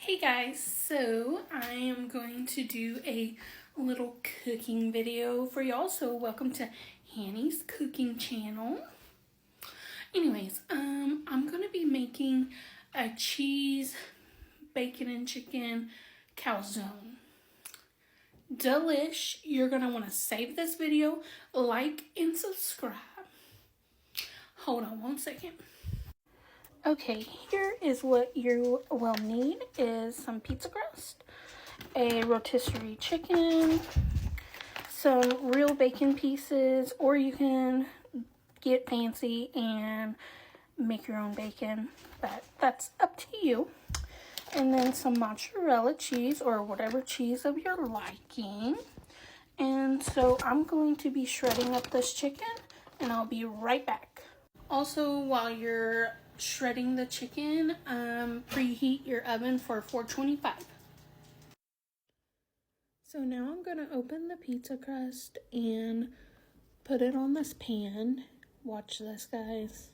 Hey guys, so I am going to do a little cooking video for y'all. So welcome to Hanny's cooking channel. Anyways, I'm gonna be making a cheese, bacon, and chicken calzone. Delish. You're gonna want to save this video, like, and subscribe. Hold on one second. Okay, here is what you will need is some pizza crust, a rotisserie chicken, some real bacon pieces, or you can get fancy and make your own bacon, but that's up to you. And then some mozzarella cheese or whatever cheese of your liking. And so I'm going to be shredding up this chicken and I'll be right back. Also, while you're shredding the chicken, preheat your oven for 425. So now I'm going to open the pizza crust and put it on this pan. Watch this, guys.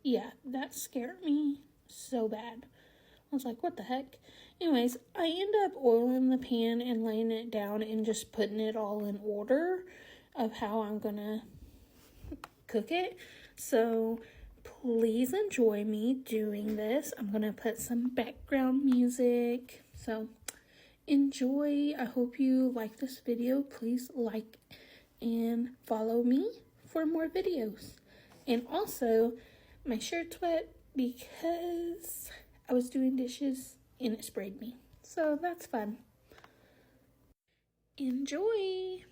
Yeah, that scared me so bad. I was like, what the heck? Anyways, I end up oiling the pan and laying it down and just putting it all in order of how I'm going to cook it. So please enjoy me doing this. I'm going to put some background music. So enjoy. I hope you like this video. Please like and follow me for more videos. And also, my shirt's wet because I was doing dishes and it sprayed me. So that's fun. Enjoy!